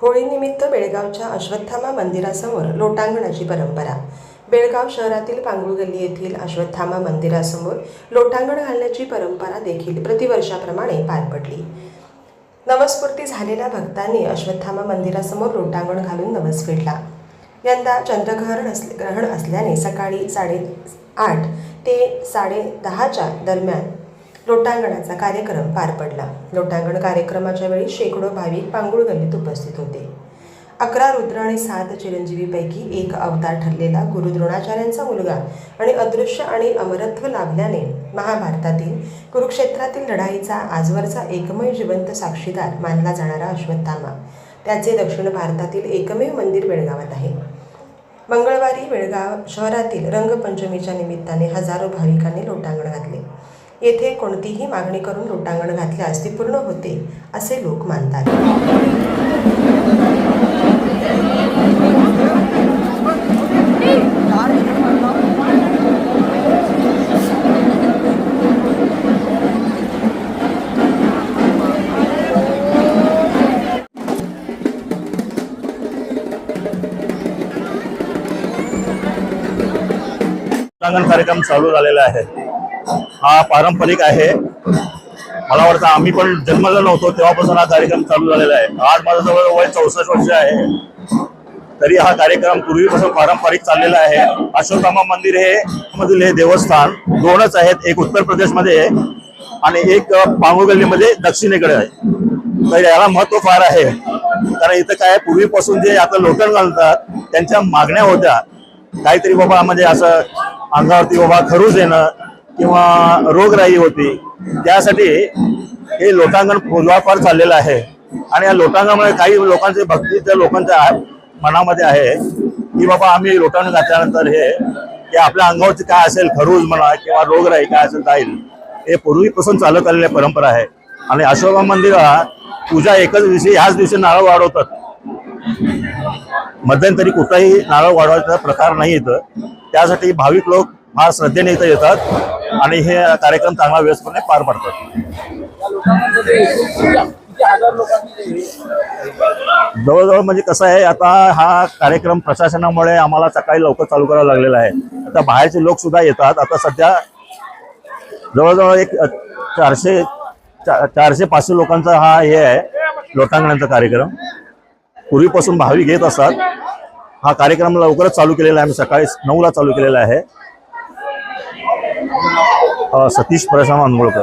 होळीनिमित्त बेळगावच्या अश्वत्थामा मंदिरासमोर लोटांगणाची परंपरा। बेळगाव शहरातील पांगुळ गल्ली येथील अश्वत्थामा मंदिरासमोर लोटांगण घालण्याची परंपरा देखील प्रतिवर्षाप्रमाणे पार पडली। नवस्फूर्ती झालेल्या भक्तांनी अश्वत्थामा मंदिरासमोर लोटांगण घालून नवस फेडला। यंदा चंद्रग्रहण असल्याने सकाळी 8:30 ते 10:30च्या दरम्यान लोटांगणाचा कार्यक्रम पार पडला। लोटांगण कार्यक्रमाच्या वेळी शेकडो भाविक पांगुळ गल्लीत उपस्थित होते। 11 रुद्र आणि 7 चिरंजीवीपैकी एक अवतार ठरलेला गुरु द्रोणाचार्यांचा मुलगा आणि अदृश्य आणि अमरत्व लाभल्याने महाभारतातील कुरुक्षेत्रातील लढाईचा आजवरचा एकमेव जिवंत साक्षीदार मानला जाणारा अश्वत्थामा त्याचे दक्षिण भारतातील एकमेव मंदिर बेळगावात आहे। मंगळवारी बेळगाव शहरातील रंगपंचमीच्या निमित्ताने हजारो भाविकांनी लोटांगण घातले। येथे कोणतीही मागणी करून लोटांगण घातल्यास ती पूर्ण होते असे लोक मानतात। लोटांगण कार्यक्रम चालू झालेला आहे। हा पारंपरिक आहे। मला वाटतं आम्ही पण जन्मलो नव्हतो तेव्हापासून हा कार्यक्रम चालू झालेला आहे। आज माझं जवळ वय 64 वर्ष आहे, तरी हा कार्यक्रम पूर्वीपासून पारंपरिक चाललेला आहे। अश्वत्थामा मंदिर हे देवस्थान दोनच आहेत, एक उत्तर प्रदेशमध्ये आणि एक पांगुळ गल्लीमध्ये दक्षिणेकडे आहे। तर याला महत्व फार आहे, कारण इथं काय पूर्वीपासून जे आता लोटण घालतात त्यांच्या मागण्या होत्या काहीतरी बाबा, म्हणजे असं अंगावरती बाबा खरूज येणं किंवा रोगराई होती, त्यासाठी हे लोटांगण पूर्वापार चाललेलं आहे। आणि या लोटांगणामुळे काही लोकांचे भक्तीच्या लोकांच्या मनामध्ये आहे की बाबा आम्ही लोटांगण घातल्यानंतर हे आपल्या अंगावरती काय असेल खरूज म्हणा किंवा रोगराई काय असेल जाईल। हे पूर्वीपासून चालत आलेली परंपरा आहे। आणि अश्वत्थामा मंदिरात पूजा एकच दिवशी, ह्याच दिवशी नारळ वाढवतात। मध्यंतरी कुठलाही नारळ वाढवायचा प्रकार नाही इथं, त्यासाठी भाविक लोक फार श्रद्धेने इथं येतात आणि हे कार्यक्रम चांगला व्यवस्थितपणे पार पाडतात। जवळजवळ म्हणजे कसं आहे, आता हा कार्यक्रम प्रशासनामुळे आम्हाला सकाळी लवकर चालू करावा लागलेला आहे। आता बाहेरचे लोक सुद्धा येतात। आता सध्या जवळजवळ एक 400-500 लोकांचा हा आहे लोटांगणाचा कार्यक्रम। पूर्वीपासून भाविक येत असतात। हा कार्यक्रम लवकरच चालू केलेला आहे, आम्ही सकाळी 9ला चालू केलेला आहे। सतीश प्रशांत अंगोळकर।